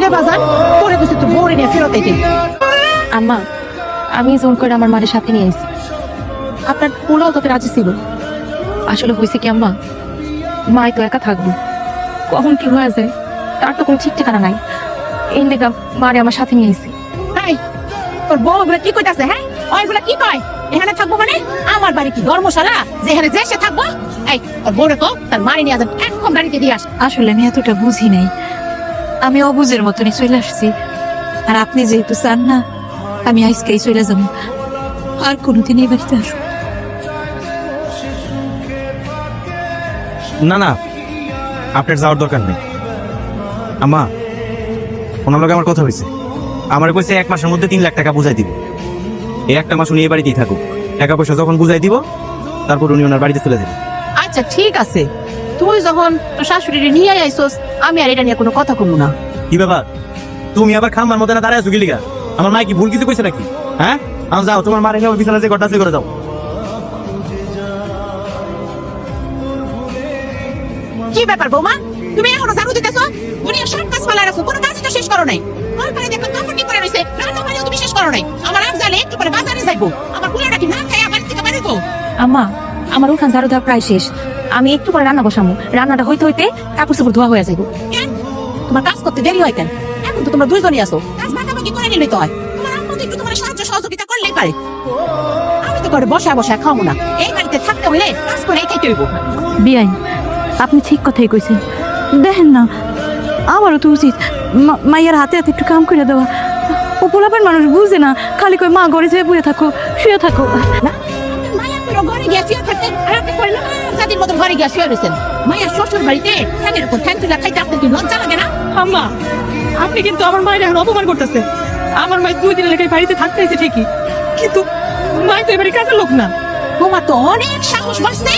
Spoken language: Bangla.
রে বাজার, তোরে কইছি তুই বউরে নিয়ে ফেরত আইতে। আম্মা, আমি জোর করে আমার মায়ের সাথে নিয়ে এসেছি। আপনার পোলাও তোকে রাজি ছিল। আসলে হয়েছে কি আম্মা, মাই তো একা থাকবো, কখন কি হয়ে যায় তার তো কোনো ঠিক ঠিকানা নাই। এই লেগা মারে আমার সাথে নিয়ে এসেছি। এই তোর বউ ওগুলা কি কইতাছে? হ্যাঁ ওইগুলা কি কয়? এখানে থাকবো মানে আমার বাড়ি কি ধর্মশালা যেখানে যে সে থাকবো? এই তোর বউরে তো তার মারি নিয়ে যান, এখন গাড়িতে দিয়ে আস। আসলে আমি এতটা বুঝি নাই, আমি অবুঝের মতনই চলে আসছি। আর আপনি যেহেতু চান না আমি আজকেই চলে যাবো, আর কোনোদিন এই বাড়িতে আসবো না। না, আপনার যাওয়ার দরকার নেই। আম্মা, ওনার লগে আমার কথা হয়েছে। আমার কইছে 1 মাসের মধ্যে 3 লাখ টাকা বুঝাই দিব। এই একটা মাস উনি এই বাড়িতেই থাকুক, টাকা পয়সা যখন বুঝাই দিব তারপর উনি ওনার বাড়িতে চলে যাবেন। আচ্ছা ঠিক আছে, তুই যখন তোর শাশুড়িরে নিয়ে আইসোস আমি আর এটা নিয়ে কোনো কথা কমু না। কি ব্যাপার, তুমি আবার খাম্বার মধ্যে না দাঁড়ায় আছো গিলিগা? আমার মা কি ভুল কিছু কইছে নাকি? হ্যাঁ, আমি যাও, তোমার মারে নিয়ে বিছানা যে ঘরটা আছে করে যাও। কি ব্যাপার বৌমা, তুমি এখনো ঝাড়ু দিতেছো? দুনিয়া সব কাজ ফেলা রাখছো, কোনো কাজই তো শেষ করো নাই। ওই পারে দেখো কাপড় কি করে রইছে, রান্না বাড়িও তুমি শেষ করো নাই। আমার আম জালে একটু পরে বাজারে যাইবো, আমার পুলাটা কি না খায় আমার থেকে বাড়ি গো। আম্মা, আমার উঠান ঝাড়ু দেওয়া প্রায় শেষ, আমি একটু পরে রান্না বসামো। রান্নাটা হইতে হইতে কাপড় চোপড় ধোয়া হয়ে যাবো। কেন তোমার কাজ করতে দেরি হয় কেন? এখন তো তোমরা দুইজনই আছো, কাজ ভাগাভাগি করে নিলেই তো হয়। তোমার আম্মু তো একটু তোমার সাহায্য সহযোগিতা করলেই পারে। আমি তো করে বসা বসা খাবো না, এই বাড়িতে থাকতে হইলে কাজ করে খেতে হইব। বিয়াই, আপনি ঠিক কথাই কইছেন। দেখেন না, আমারও তো উচিত মাইয়ার হাতে হাতে একটু কাম করে দেওয়া। ও পোলাপের মানুষ বুঝে না, খালি কই মা ঘরে যেয়ে বসে থাকো, শুয়ে থাকো। না মায়া পুরো ঘরে গিয়ে শুয়ে থাকতেন, আর আপনি করে না জাতির মতন ঘরে গিয়ে শুয়ে রয়েছেন। মায়ের শ্বশুর বাড়িতে ফ্যানের উপর ফ্যান তুলে খাইতে আপনার কি লজ্জা লাগে না? আম্মা, আপনি কিন্তু আমার মায়ের এখন অপমান করতেছেন। আমার মায়ের 2 দিনের লেগে বাড়িতে থাকতে হয়েছে ঠিকই, কিন্তু মায় তো এবারে কাজের লোক না। তোমার তো অনেক সাহস বাড়ছে।